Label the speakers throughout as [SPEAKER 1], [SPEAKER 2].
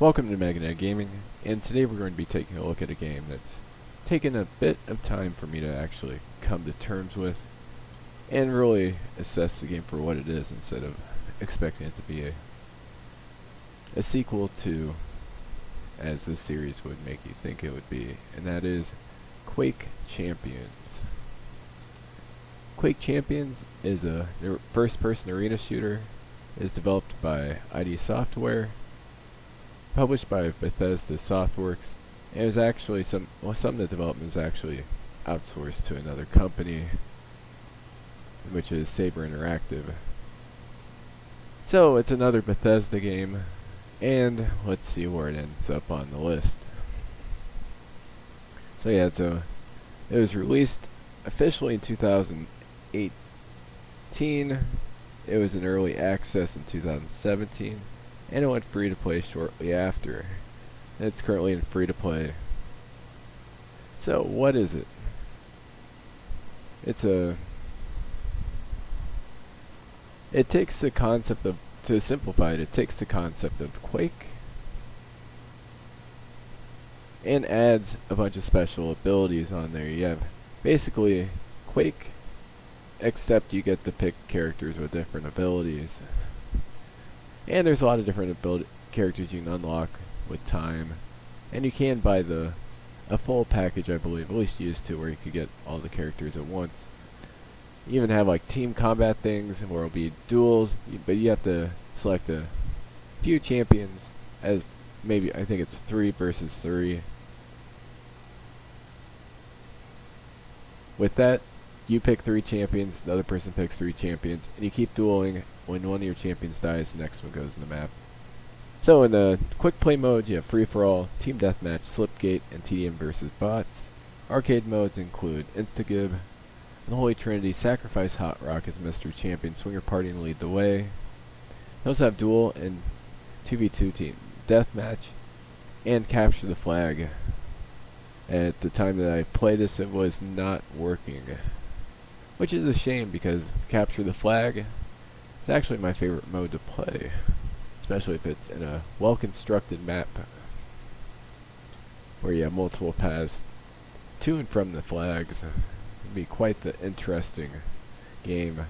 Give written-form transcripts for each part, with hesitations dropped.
[SPEAKER 1] Welcome to Magnet Gaming, and today we're going to be taking a look at a game that's taken a bit of time for me to actually come to terms with and really assess the game for what it is instead of expecting it to be a sequel to, as this series would make you think it would be, and that is Quake Champions. Quake Champions is a first-person arena shooter. It is developed by ID Software, published by Bethesda Softworks, and is actually some of the development is actually outsourced to another company, which is Saber Interactive. So it's another Bethesda game, and let's see where it ends up on the list. So yeah, it was released officially in 2018. It was in early access in 2017. And it went free to play shortly after. It's currently in free to play. So what is it? It takes the concept of, to simplify it, it takes the concept of Quake and adds a bunch of special abilities on there. You have basically Quake, except you get to pick characters with different abilities. And there's a lot of different characters you can unlock with time. And you can buy a full package, I believe, at least used to, where you could get all the characters at once. You even have like team combat things where it'll be duels, but you have to select a few champions, as maybe, I think it's 3 versus 3. With that, you pick 3 champions, the other person picks 3 champions, and you keep dueling. When one of your champions dies, the next one goes in the map. So in the quick play mode, you have free-for-all, team deathmatch, slipgate, and TDM versus bots. Arcade modes include Instagib, the Holy Trinity, Sacrifice, Hot Rock as Mystery Champion, Swinger Party, and Lead the Way. You also have Duel and 2v2 team deathmatch, and Capture the Flag. At the time that I played this, it was not working, which is a shame because Capture the Flag, it's actually my favorite mode to play, especially if it's in a well-constructed map where you have multiple paths to and from the flags. It'd be quite the interesting game.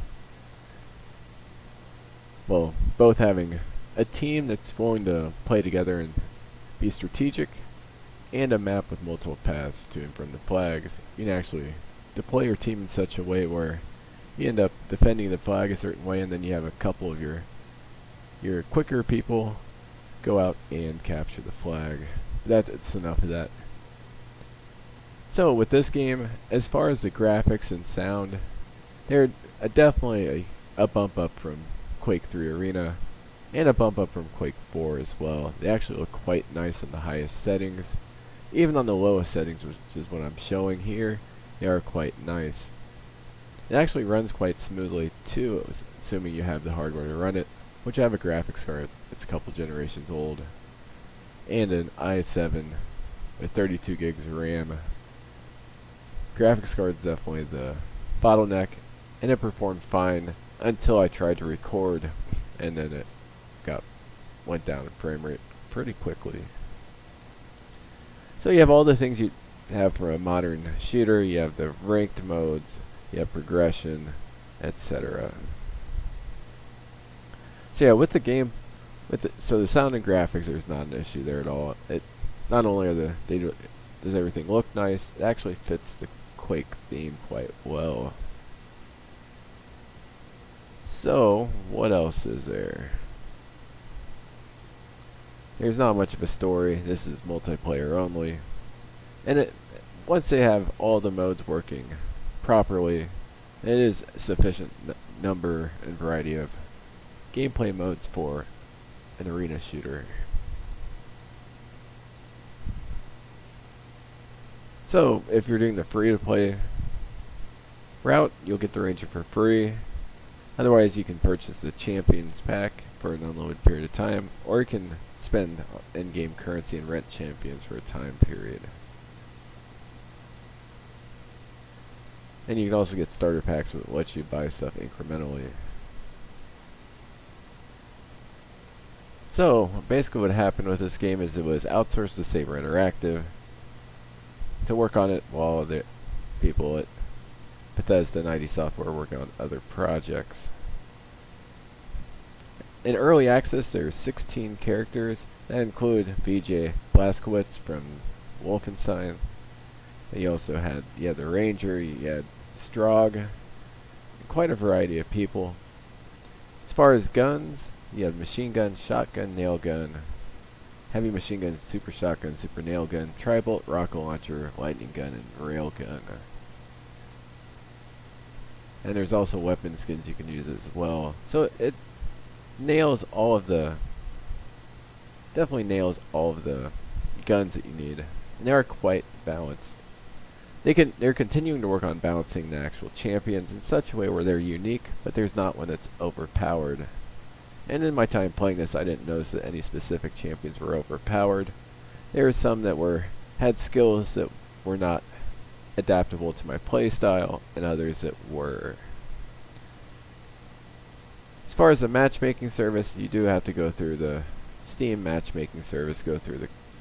[SPEAKER 1] Well, both having a team that's willing to play together and be strategic, and a map with multiple paths to and from the flags. You can actually deploy your team in such a way where you end up defending the flag a certain way, and then you have a couple of your quicker people go out and capture the flag. That's enough of that. So with this game, as far as the graphics and sound, they're definitely a bump up from Quake 3 Arena, and a bump up from Quake 4 as well. They actually look quite nice in the highest settings. Even on the lowest settings, which is what I'm showing here, they are quite nice. It actually runs quite smoothly too, assuming you have the hardware to run it, which I have a graphics card that's a couple generations old, and an i7 with 32 gigs of RAM. Graphics card's definitely the bottleneck, and it performed fine until I tried to record, and then it went down in frame rate pretty quickly. So you have all the things you have for a modern shooter. You have the ranked modes, you have progression, etc. So yeah, with the game, so the sound and graphics, there's not an issue there at all. It not only does everything look nice, it actually fits the Quake theme quite well. So what else is there? There's not much of a story. This is multiplayer only, and once they have all the modes working properly, it is sufficient number and variety of gameplay modes for an arena shooter. So if you're doing the free-to-play route, you'll get the Ranger for free. Otherwise, you can purchase the Champions pack for an unlimited period of time, or you can spend in-game currency and rent champions for a time period. And you can also get starter packs which lets you buy stuff incrementally. So basically what happened with this game is it was outsourced to Saber Interactive to work on it while the people at Bethesda 90 Software were working on other projects. In early access there are 16 characters that include VJ Blazkowicz from Wolfenstein. And you also had the Ranger, you had Strogg, quite a variety of people. As far as guns, you have machine gun, shotgun, nail gun, heavy machine gun, super shotgun, super nail gun, tri-bolt, rocket launcher, lightning gun, and rail gun. And there's also weapon skins you can use as well. So it nails all of the, definitely nails all of the guns that you need. And they are quite balanced. They're continuing to work on balancing the actual champions in such a way where they're unique, but there's not one that's overpowered. And in my time playing this, I didn't notice that any specific champions were overpowered. There were some that had skills that were not adaptable to my playstyle, and others that were. As far as the matchmaking service, you do have to go through the Steam matchmaking service,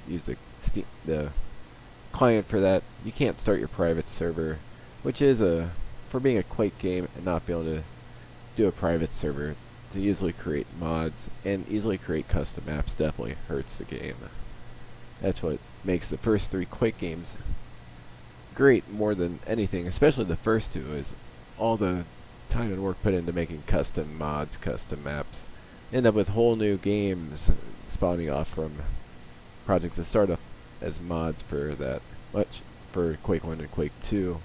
[SPEAKER 1] use the client for that. You can't start your private server, which is for being a Quake game and not be able to do a private server to easily create mods and easily create custom maps definitely hurts the game. That's what makes the first 3 Quake games great more than anything, especially the first 2, is all the time and work put into making custom mods, custom maps. End up with whole new games spawning off from projects that start off as mods for that, much for Quake 1 and Quake 2.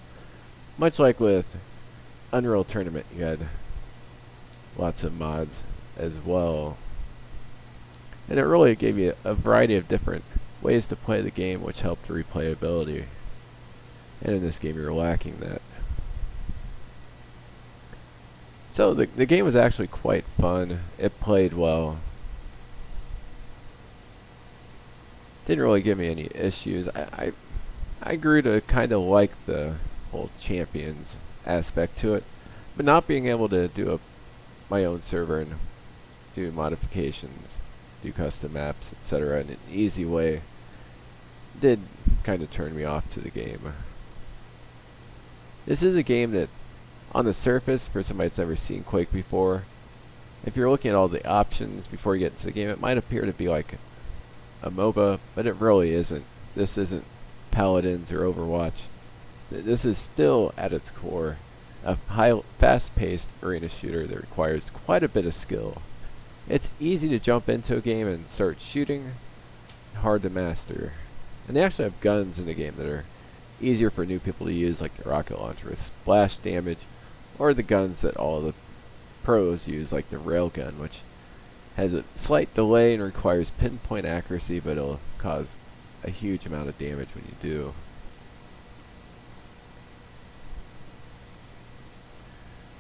[SPEAKER 1] Much like with Unreal Tournament, you had lots of mods as well. And it really gave you a variety of different ways to play the game, which helped replayability. And in this game, you're lacking that. So the game was actually quite fun. It played well. Didn't really give me any issues. I grew to kind of like the whole Champions aspect to it, but not being able to do my own server and do modifications, do custom maps, etc. in an easy way did kind of turn me off to the game. This is a game that, on the surface, for somebody that's never seen Quake before, if you're looking at all the options before you get into the game, it might appear to be like a MOBA, but it really isn't. This isn't Paladins or Overwatch. This is still, at its core, a fast-paced arena shooter that requires quite a bit of skill. It's easy to jump into a game and start shooting, hard to master. And they actually have guns in the game that are easier for new people to use, like the rocket launcher with splash damage, or the guns that all the pros use, like the railgun, which has a slight delay and requires pinpoint accuracy, but it'll cause a huge amount of damage when you do.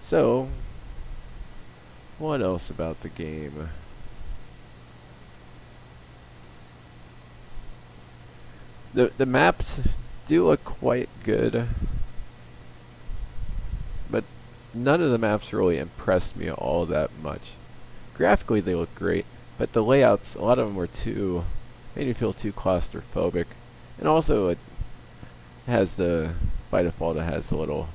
[SPEAKER 1] So, what else about the game? The maps do look quite good, but none of the maps really impressed me all that much. Graphically they look great, but the layouts, a lot of them were made me feel too claustrophobic. And also it has by default it has a little,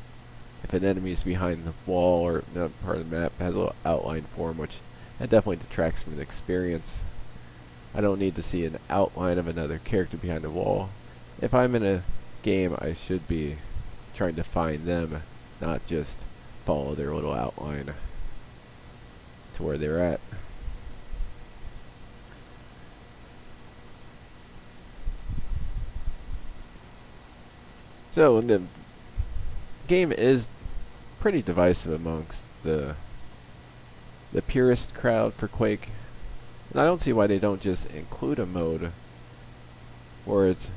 [SPEAKER 1] if an enemy's behind the wall or not part of the map, it has a little outline form, which that definitely detracts from the experience. I don't need to see an outline of another character behind a wall. If I'm in a game, I should be trying to find them, not just follow their little outline to where they're at. So the game is pretty divisive amongst the purist crowd for Quake, and I don't see why they don't just include a mode where it's,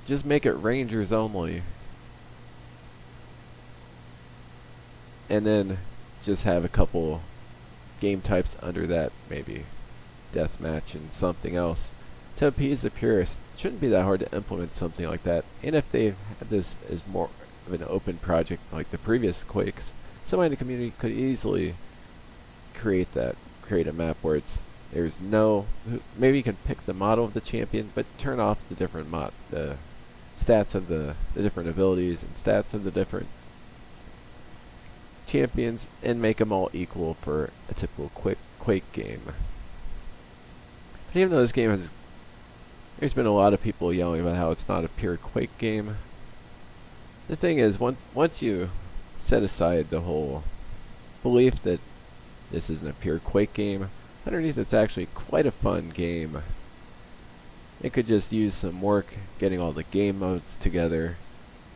[SPEAKER 1] just make it Rangers only, and then just have a couple game types under that, maybe deathmatch and something else to appease the purists. It shouldn't be that hard to implement something like that. And if they had this as more of an open project like the previous Quakes, somebody in the community could easily create a map where it's There's no, maybe you can pick the model of the champion, but turn off the different the stats of the different abilities and stats of the different champions, and make them all equal for a typical Quake game. But even though this game has, there's been a lot of people yelling about how it's not a pure Quake game. The thing is, once you set aside the whole belief that this isn't a pure Quake game, underneath it's actually quite a fun game. It could just use some work getting all the game modes together,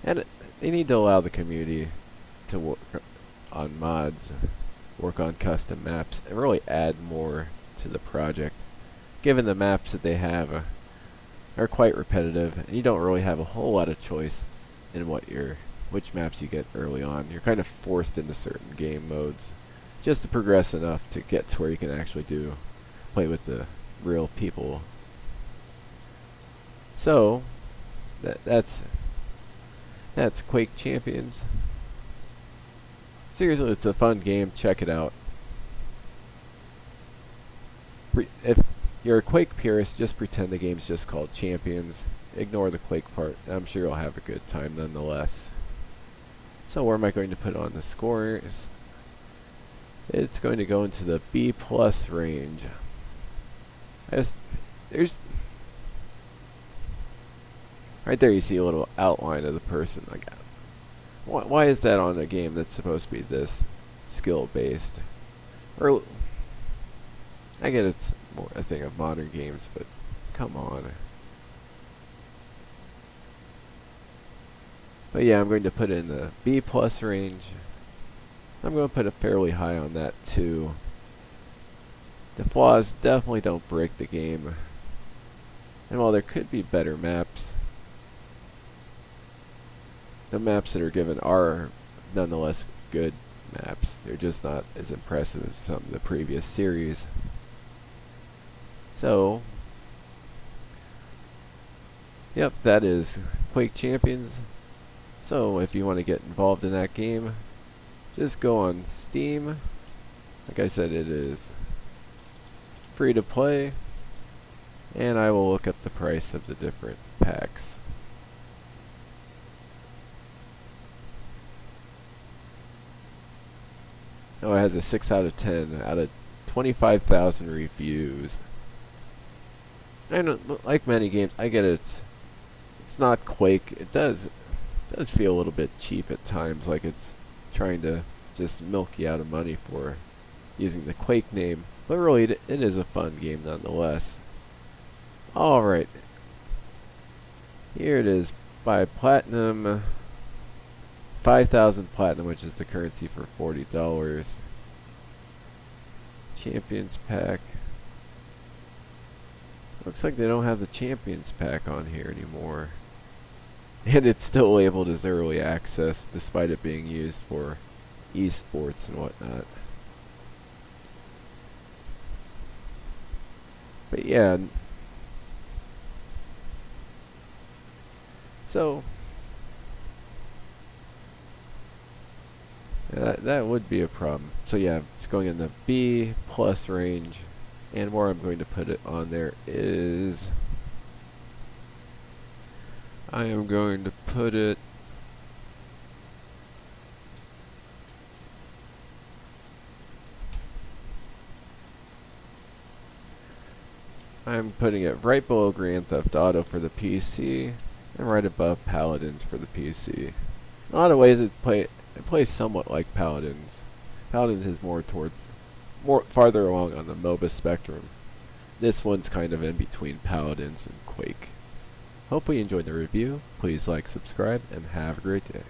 [SPEAKER 1] and they need to allow the community to work on mods, work on custom maps, and really add more to the project, given the maps that they have are quite repetitive, and you don't really have a whole lot of choice in which maps you get early on. You're kind of forced into certain game modes just to progress enough to get to where you can actually play with the real people. So that's Quake Champions. Seriously, it's a fun game. Check it out. If you're a Quake purist, just pretend the game's just called Champions. Ignore the Quake part, and I'm sure you'll have a good time nonetheless. So where am I going to put on the scores? It's going to go into the B+ range. There's right there, you see a little outline of the person. Like, why is that on a game that's supposed to be this skill based? Or I get it's more a thing of modern games, but come on. But yeah, I'm going to put it in the B+ range. I'm going to put it fairly high on that too. The flaws definitely don't break the game. And while there could be better maps, the maps that are given are nonetheless good maps. They're just not as impressive as some of the previous series. So, yep, that is Quake Champions. So if you want to get involved in that game, just go on Steam. Like I said, it is free to play, and I will look up the price of the different packs. Oh, it has a 6 out of 10 out of 25,000 reviews. And like many games, I get it's not Quake. It does feel a little bit cheap at times, like it's trying to just milk you out of money for using the Quake name, but really it is a fun game nonetheless. Alright, here it is by Platinum, 5,000 Platinum, which is the currency for $40. Champions pack. Looks like they don't have the Champions pack on here anymore. And it's still labeled as early access, despite it being used for esports and whatnot. But yeah. So that would be a problem. So yeah, it's going in the B+ range. And where I'm going to put it on there is, I am going to put it I'm putting it right below Grand Theft Auto for the PC and right above Paladins for the PC. In a lot of ways it plays somewhat like Paladins. Paladins is more farther along on the MOBA spectrum. This one's kind of in between Paladins and Quake. Hopefully you enjoyed the review. Please like, subscribe, and have a great day.